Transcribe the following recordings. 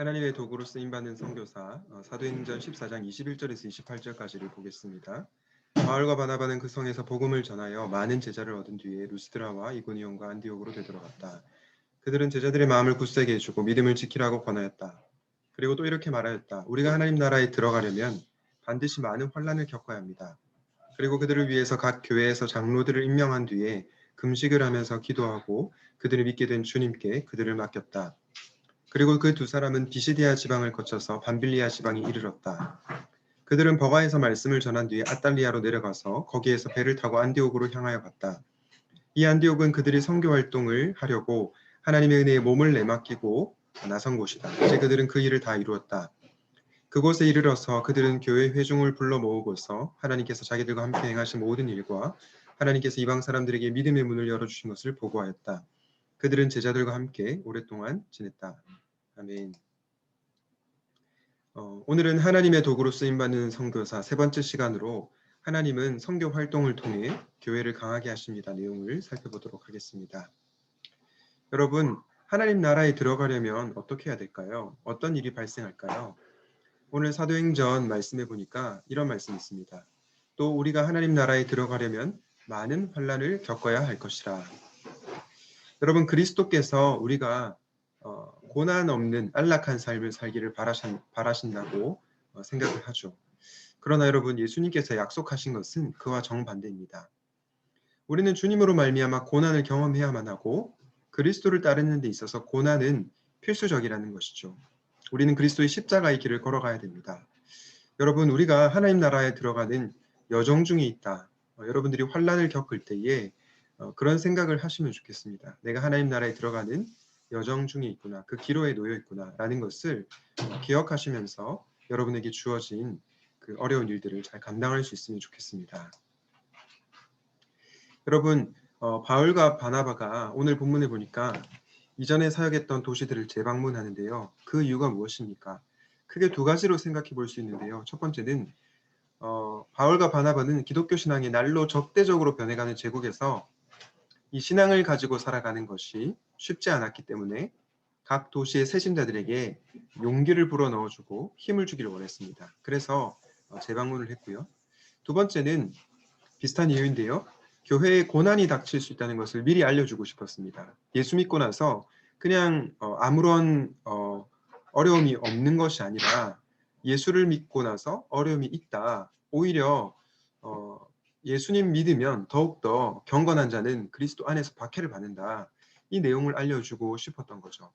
하나님의 도구로 쓰임받는 선교사 사도행전 14장 21절에서 28절까지를 보겠습니다. 바울과 바나바는 그 성에서 복음을 전하여 많은 제자를 얻은 뒤에 루스드라와 이고니온과 안디옥으로 되돌아갔다. 그들은 제자들의 마음을 굳세게 해주고 믿음을 지키라고 권하였다. 그리고 또 이렇게 말하였다. 우리가 하나님 나라에 들어가려면 반드시 많은 환난을 겪어야 합니다. 그리고 그들을 위해서 각 교회에서 장로들을 임명한 뒤에 금식을 하면서 기도하고 그들을 믿게 된 주님께 그들을 맡겼다. 그리고 그 두 사람은 비시디아 지방을 거쳐서 밤빌리아 지방에 이르렀다. 그들은 버가에서 말씀을 전한 뒤에 아탈리아로 내려가서 거기에서 배를 타고 안디옥으로 향하여 갔다. 이 안디옥은 그들이 선교 활동을 하려고 하나님의 은혜에 몸을 내맡기고 나선 곳이다. 이제 그들은 그 일을 다 이루었다. 그곳에 이르러서 그들은 교회 회중을 불러 모으고서 하나님께서 자기들과 함께 행하신 모든 일과 하나님께서 이방 사람들에게 믿음의 문을 열어주신 것을 보고하였다. 그들은 제자들과 함께 오랫동안 지냈다. 아멘. 오늘은 하나님의 도구로 쓰임받는 선교사 세 번째 시간으로 하나님은 선교 활동을 통해 교회를 강하게 하십니다. 내용을 살펴보도록 하겠습니다. 여러분, 하나님 나라에 들어가려면 어떻게 해야 될까요? 어떤 일이 발생할까요? 오늘 사도행전 말씀해 보니까 이런 말씀이 있습니다. 또 우리가 하나님 나라에 들어가려면 많은 환난을 겪어야 할 것이라. 여러분, 그리스도께서 우리가 고난 없는 안락한 삶을 살기를 바라신다고 생각을 하죠. 그러나 여러분, 예수님께서 약속하신 것은 그와 정반대입니다. 우리는 주님으로 말미암아 고난을 경험해야만 하고 그리스도를 따르는 데 있어서 고난은 필수적이라는 것이죠. 우리는 그리스도의 십자가의 길을 걸어가야 됩니다. 여러분, 우리가 하나님 나라에 들어가는 여정 중에 있다. 여러분들이 환난을 겪을 때에 그런 생각을 하시면 좋겠습니다. 내가 하나님 나라에 들어가는 여정 중에 있구나. 그 기로에 놓여 있구나. 라는 것을 기억하시면서 여러분에게 주어진 그 어려운 일들을 잘 감당할 수 있으면 좋겠습니다. 여러분, 바울과 바나바가 오늘 본문에 보니까 이전에 사역했던 도시들을 재방문하는데요. 그 이유가 무엇입니까? 크게 두 가지로 생각해 볼 수 있는데요. 첫 번째는 바울과 바나바는 기독교 신앙이 날로 적대적으로 변해가는 제국에서 이 신앙을 가지고 살아가는 것이 쉽지 않았기 때문에 각 도시의 세신자들에게 용기를 불어넣어주고 힘을 주기를 원했습니다. 그래서 재방문을 했고요. 두 번째는 비슷한 이유인데요. 교회에 고난이 닥칠 수 있다는 것을 미리 알려주고 싶었습니다. 예수 믿고 나서 그냥 아무런 어려움이 없는 것이 아니라 예수를 믿고 나서 어려움이 있다. 오히려 예수님 믿으면 더욱더 경건한 자는 그리스도 안에서 박해를 받는다. 이 내용을 알려주고 싶었던 거죠.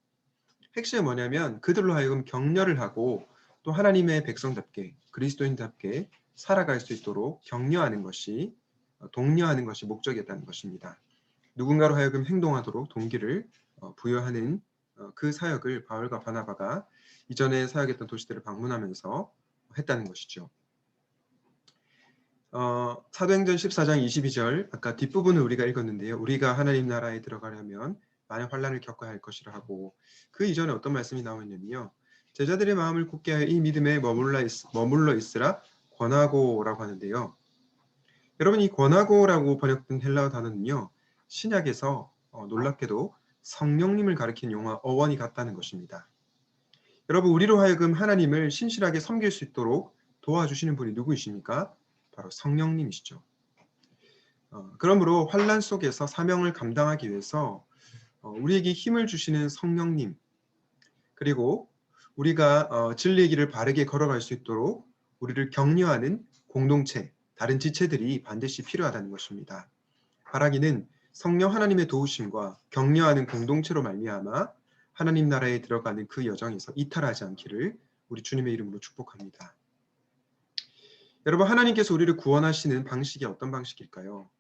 핵심이 뭐냐면 그들로 하여금 격려를 하고 또 하나님의 백성답게 그리스도인답게 살아갈 수 있도록 격려하는 것이 독려하는 것이 목적이었다는 것입니다. 누군가로 하여금 행동하도록 동기를 부여하는 그 사역을 바울과 바나바가 이전에 사역했던 도시들을 방문하면서 했다는 것이죠. 사도행전 14장 22절 아까 뒷부분을 우리가 읽었는데요. 우리가 하나님 나라에 들어가려면 많은 환난을 겪어야 할 것이라 하고 그 이전에 어떤 말씀이 나오냐면요. 제자들의 마음을 굳게 하여 이 믿음에 머물러 있으라 권하고라고 하는데요. 여러분, 이 권하고라고 번역된 헬라어 단어는요. 신약에서 놀랍게도 성령님을 가리킨 용어 어원이 같다는 것입니다. 여러분, 우리로 하여금 하나님을 신실하게 섬길 수 있도록 도와주시는 분이 누구이십니까? 바로 성령님이시죠. 그러므로 환난 속에서 사명을 감당하기 위해서 우리에게 힘을 주시는 성령님, 그리고 우리가 진리의 길을 바르게 걸어갈 수 있도록 우리를 격려하는 공동체, 다른 지체들이 반드시 필요하다는 것입니다. 바라기는 성령 하나님의 도우심과 격려하는 공동체로 말미암아 하나님 나라에 들어가는 그 여정에서 이탈하지 않기를 우리 주님의 이름으로 축복합니다. 여러분, 하나님께서 우리를 구원하시는 방식이 어떤 방식일까요?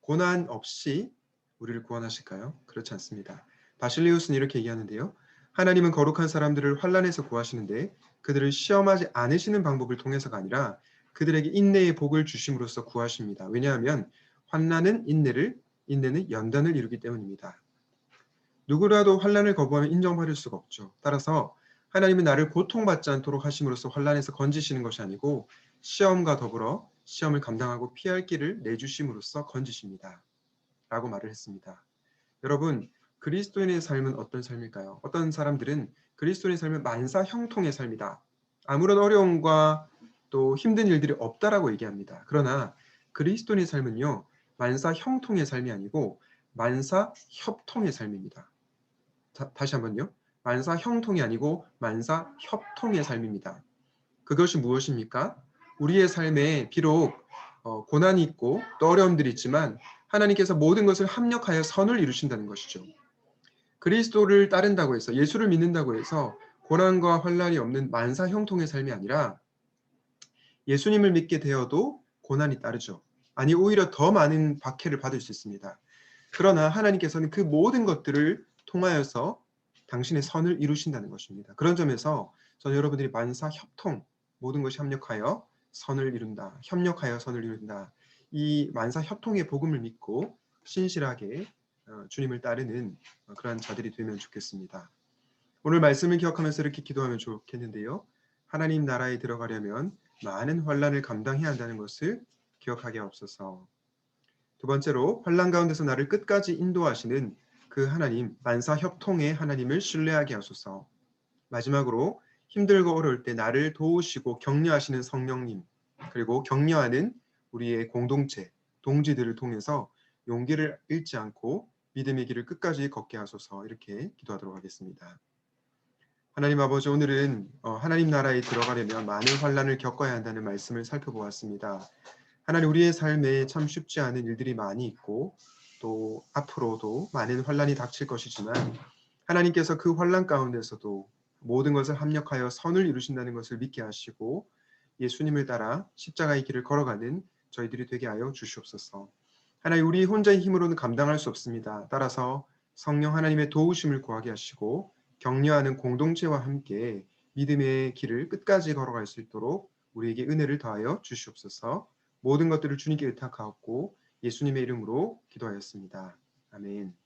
고난 없이 우리를 구원하실까요? 그렇지 않습니다. 바실리우스는 이렇게 얘기하는데요. 하나님은 거룩한 사람들을 환난에서 구하시는데 그들을 시험하지 않으시는 방법을 통해서가 아니라 그들에게 인내의 복을 주심으로써 구하십니다. 왜냐하면 환난은 인내는 연단을 이루기 때문입니다. 누구라도 환난을 거부하면 인정받을 수가 없죠. 따라서 하나님은 나를 고통받지 않도록 하심으로써 환난에서 건지시는 것이 아니고 시험과 더불어 시험을 감당하고 피할 길을 내주심으로써 건지십니다. 라고 말을 했습니다. 여러분, 그리스도인의 삶은 어떤 삶일까요? 어떤 사람들은 그리스도인의 삶은 만사 형통의 삶이다. 아무런 어려움과 또 힘든 일들이 없다라고 얘기합니다. 그러나 그리스도인의 삶은요, 만사 형통의 삶이 아니고 만사 협통의 삶입니다. 다시 한번요. 만사 형통이 아니고 만사 협통의 삶입니다. 그것이 무엇입니까? 우리의 삶에 비록 고난이 있고 또 어려움들이 있지만 하나님께서 모든 것을 합력하여 선을 이루신다는 것이죠. 그리스도를 따른다고 해서 예수를 믿는다고 해서 고난과 환난이 없는 만사 형통의 삶이 아니라 예수님을 믿게 되어도 고난이 따르죠. 아니 오히려 더 많은 박해를 받을 수 있습니다. 그러나 하나님께서는 그 모든 것들을 통하여서 당신의 선을 이루신다는 것입니다. 그런 점에서 저는 여러분들이 만사 협통, 모든 것이 협력하여 선을 이룬다. 협력하여 선을 이룬다. 이 만사 협통의 복음을 믿고 신실하게 주님을 따르는 그러한 자들이 되면 좋겠습니다. 오늘 말씀을 기억하면서 이렇게 기도하면 좋겠는데요. 하나님 나라에 들어가려면 많은 환난을 감당해야 한다는 것을 기억하게 하옵소서. 두 번째로 환난 가운데서 나를 끝까지 인도하시는 그 하나님, 만사 협통의 하나님을 신뢰하게 하소서. 마지막으로 힘들고 어려울 때 나를 도우시고 격려하시는 성령님, 그리고 격려하는 우리의 공동체, 동지들을 통해서 용기를 잃지 않고 믿음의 길을 끝까지 걷게 하소서. 이렇게 기도하도록 하겠습니다. 하나님 아버지, 오늘은 하나님 나라에 들어가려면 많은 환난을 겪어야 한다는 말씀을 살펴보았습니다. 하나님, 우리의 삶에 참 쉽지 않은 일들이 많이 있고 또 앞으로도 많은 환난이 닥칠 것이지만 하나님께서 그 환난 가운데서도 모든 것을 합력하여 선을 이루신다는 것을 믿게 하시고 예수님을 따라 십자가의 길을 걸어가는 저희들이 되게 하여 주시옵소서. 하나님, 우리 혼자의 힘으로는 감당할 수 없습니다. 따라서 성령 하나님의 도우심을 구하게 하시고 격려하는 공동체와 함께 믿음의 길을 끝까지 걸어갈 수 있도록 우리에게 은혜를 더하여 주시옵소서. 모든 것들을 주님께 의탁하옵고 예수님의 이름으로 기도하였습니다. 아멘.